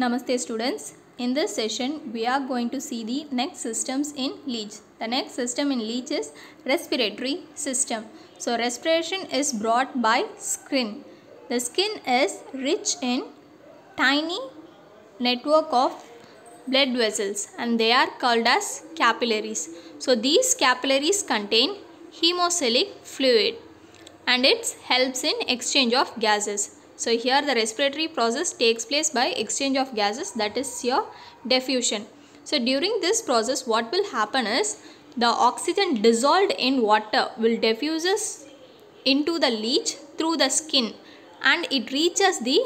Namaste students. In this session we are going to see the next systems in leech. The next system in leech is respiratory system. So respiration is brought by skin. The skin is rich in tiny network of blood vessels and they are called as capillaries. So these capillaries contain hemocylic fluid and it helps in exchange of gases. So here the respiratory process takes place by exchange of gases, that is your diffusion. So during this process what will happen is the oxygen dissolved in water will diffuses into the leech through the skin and it reaches the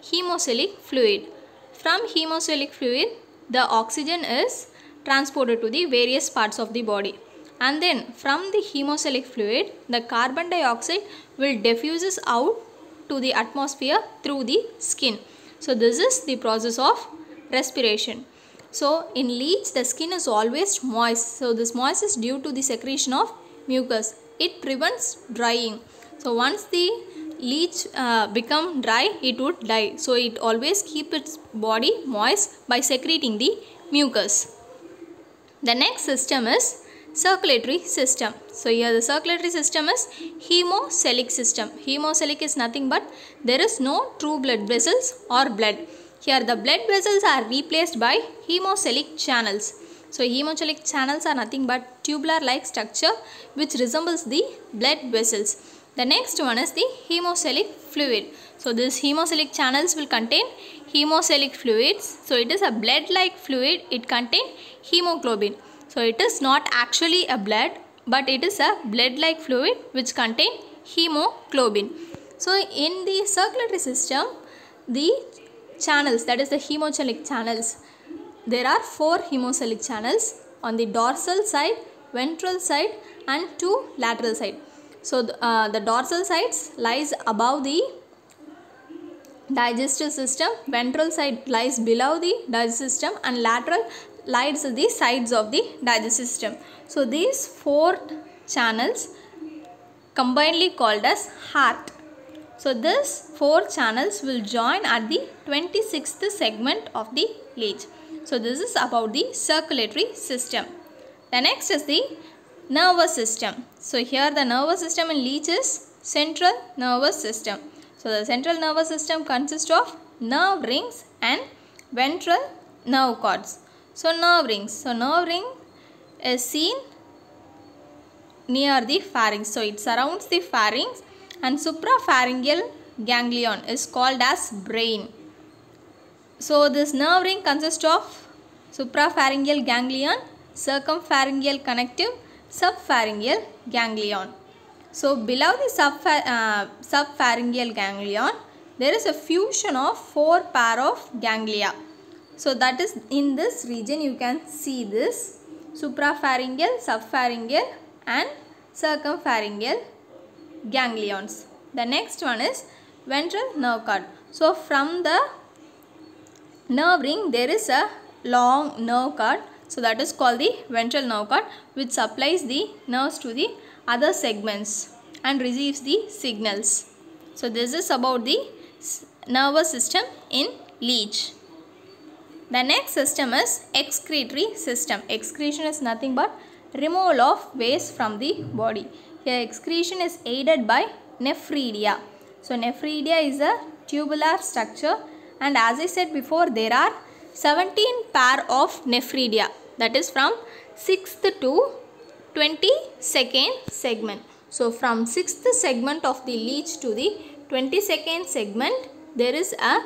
hemocylic fluid. From hemocylic fluid the oxygen is transported to the various parts of the body. And then from the hemocylic fluid the carbon dioxide will diffuses out to the atmosphere through the skin. So this is the process of respiration. So in leech the skin is always moist. So this moist is due to the secretion of mucus. It prevents drying. So once the leech become dry, it would die. So it always keep its body moist by secreting the mucus. The next system is circulatory system. So here the circulatory system is hemocylic system. Hemocylic is nothing but there is no true blood vessels or blood. Here the blood vessels are replaced by hemocylic channels. So hemocylic channels are nothing but tubular like structure which resembles the blood vessels. The next one is the hemocylic fluid. So this hemocylic channels will contain hemocylic fluids. So it is a blood like fluid. It contains hemoglobin. So it is not actually a blood but it is a blood like fluid which contains hemoglobin. So in the circulatory system the channels, that is the hemocylic channels, there are 4 hemocylic channels on the dorsal side, ventral side and 2 lateral side. So the dorsal sides lies above the digestive system, ventral side lies below the digestive system and lateral lies the sides of the digestive system. So these 4 channels combinedly called as heart. So these 4 channels will join at the 26th segment of the leech. So this is about the circulatory system. The next is the nervous system. So here the nervous system in leech is central nervous system. So the central nervous system consists of nerve rings and ventral nerve cords. So nerve rings. So nerve ring is seen near the pharynx. So it surrounds the pharynx and suprapharyngeal ganglion is called as brain. So this nerve ring consists of suprapharyngeal ganglion, circumpharyngeal connective, subpharyngeal ganglion. So below the subpharyngeal ganglion there is a fusion of 4 pair of ganglia. So that is in this region you can see this suprapharyngeal, subpharyngeal and circumpharyngeal ganglions. The next one is ventral nerve cord. So from the nerve ring there is a long nerve cord. So that is called the ventral nerve cord which supplies the nerves to the other segments and receives the signals. So this is about the nervous system in leech. The next system is excretory system. Excretion is nothing but removal of waste from the body. Here excretion is aided by nephridia. So nephridia is a tubular structure and as I said before there are 17 pair of nephridia, that is from 6th to 22nd segment. So from 6th segment of the leech to the 22nd segment there is a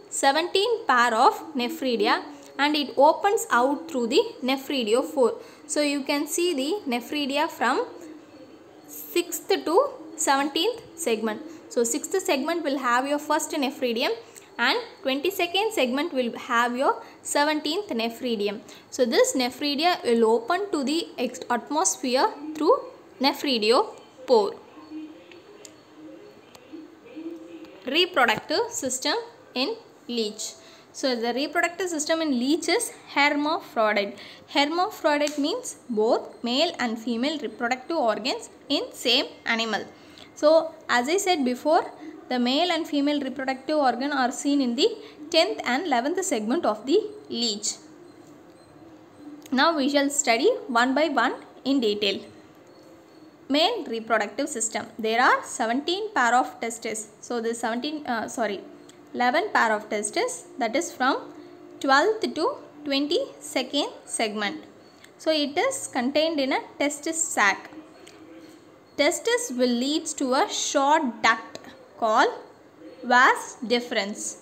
17 pair of nephridia and it opens out through the nephridiophore. So you can see the nephridia from 6th to 17th segment. So 6th segment will have your first nephridium and 22nd segment will have your 17th nephridium. So this nephridia will open to the atmosphere through nephridiophore. Reproductive system in leech. So the reproductive system in leech is hermaphrodite. Hermaphrodite means both male and female reproductive organs in same animal. So as I said before, the male and female reproductive organ are seen in the 10th and 11th segment of the leech. Now we shall study one by one in detail. Male reproductive system. There are 17 pair of testes. So this 11 pair of testes, that is from 12th to 22nd segment. So it is contained in a testis sac. Testis will lead to a short duct called vas deferens.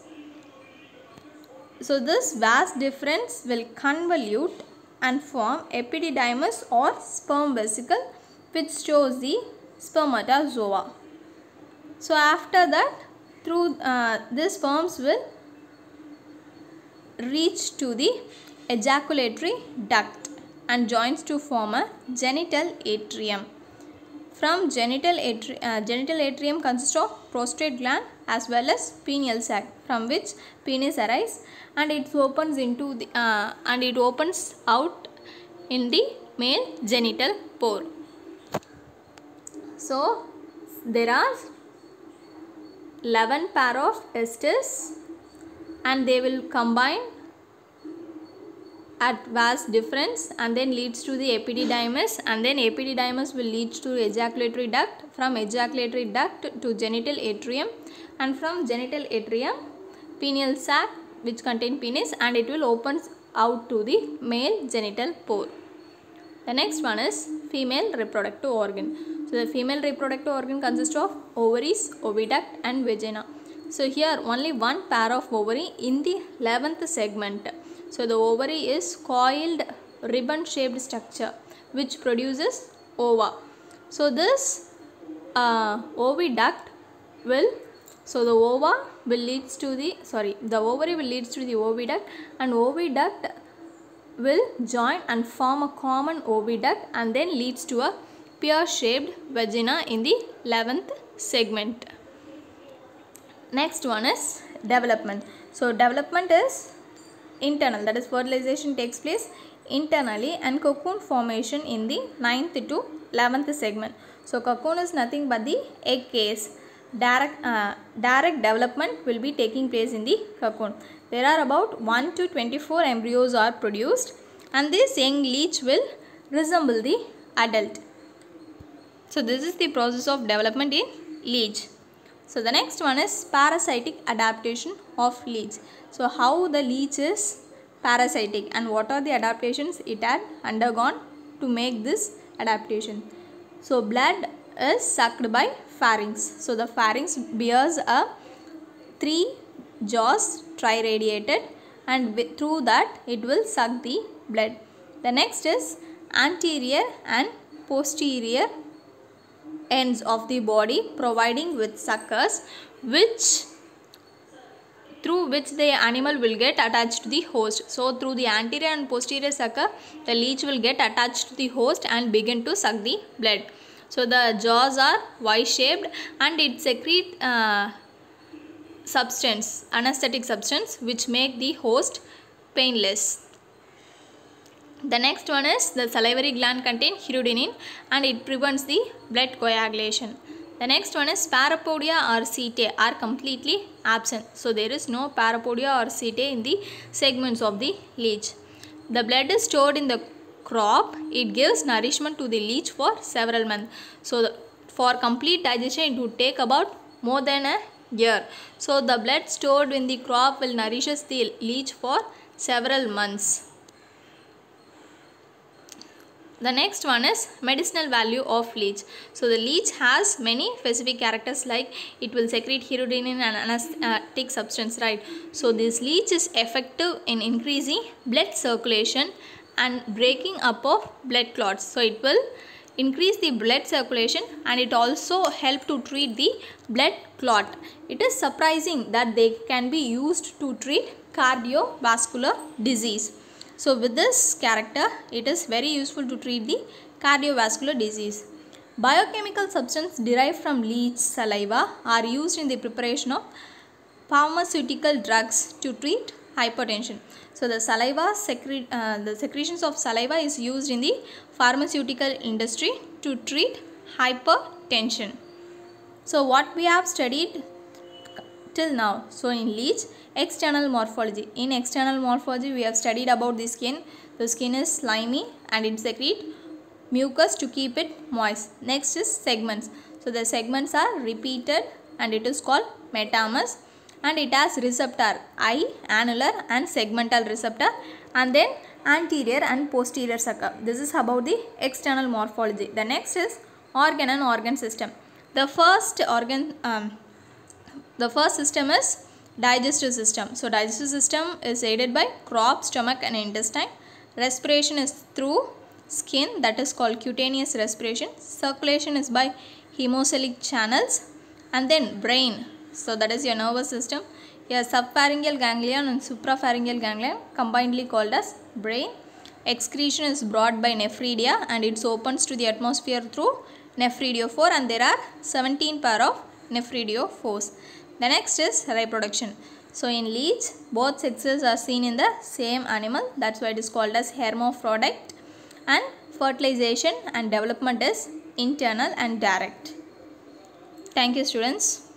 So this vas deferens will convolute and form epididymis or sperm vesicle, which stores the spermatozoa. So after that, through these sperms will reach to the ejaculatory duct and joins to form a genital atrium. From genital atrium consists of prostate gland as well as pineal sac, from which penis arises, and it opens into the it opens out in the male genital pore. So there are 11 pair of testes, and they will combine at vas deferens and then leads to the epididymis, and then epididymis will lead to ejaculatory duct, from ejaculatory duct to genital atrium, and from genital atrium pineal sac which contain penis, and it will open out to the male genital pore. The next one is female reproductive organ. So the female reproductive organ consists of ovaries, oviduct and vagina. So here only one pair of ovary in the 11th segment. So the ovary is coiled ribbon shaped structure which produces ova. So this oviduct will, so the ova will leads to the, the ovary will leads to the oviduct, and oviduct will join and form a common oviduct and then leads to a pear shaped vagina in the 11th segment. Next one is development. So development is internal, that is fertilization takes place internally, and cocoon formation in the 9th to 11th segment. So cocoon is nothing but the egg case. Direct development will be taking place in the cocoon. There are about 1 to 24 embryos are produced, and this young leech will resemble the adult. So this is the process of development in leech. So the next one is parasitic adaptation of leech. So how the leech is parasitic and what are the adaptations it had undergone to make this adaptation. So blood is sucked by pharynx. So the pharynx bears a 3 jaws triradiated, and through that it will suck the blood. The next is anterior and posterior ends of the body providing with suckers, through which the animal will get attached to the host. So through the anterior and posterior sucker, the leech will get attached to the host and begin to suck the blood. So the jaws are Y-shaped, and it secretes substance, anesthetic substance, which make the host painless. The next one is the salivary gland contain hirudinin, and it prevents the blood coagulation. The next one is parapodia or setae are completely absent. So there is no parapodia or setae in the segments of the leech. The blood is stored in the crop. It gives nourishment to the leech for several months. So for complete digestion it would take about more than a year. So the blood stored in the crop will nourishes the leech for several months. The next one is medicinal value of leech. So the leech has many specific characters, like it will secrete hirudinin and anesthetic substance, right? So this leech is effective in increasing blood circulation and breaking up of blood clots. So it will increase the blood circulation, and it also help to treat the blood clot. It is surprising that they can be used to treat cardiovascular disease. So with this character, it is very useful to treat the cardiovascular disease. Biochemical substance derived from leech saliva are used in the preparation of pharmaceutical drugs to treat hypertension. So the saliva the secretions of saliva is used in the pharmaceutical industry to treat hypertension. So what we have studied, till now. So in leech, external morphology. In external morphology, we have studied about the skin. The skin is slimy and it secretes mucus to keep it moist. Next is segments. So the segments are repeated and it is called metamus, and it has receptor, eye, annular and segmental receptor, and then anterior and posterior sucker. This is about the external morphology. The next is organ and organ system. The first system is digestive system. So digestive system is aided by crop, stomach and intestine. Respiration is through skin, that is called cutaneous respiration. Circulation is by hemocylic channels, and then brain. So that is your nervous system. Your subpharyngeal ganglion and suprapharyngeal ganglion combinedly called as brain. Excretion is brought by nephridia and it opens to the atmosphere through nephridiophore, and there are 17 pair of nephridiophores. The next is reproduction. So in leech, both sexes are seen in the same animal. That's why it is called as hermaphrodite. And fertilization and development is internal and direct. Thank you, students.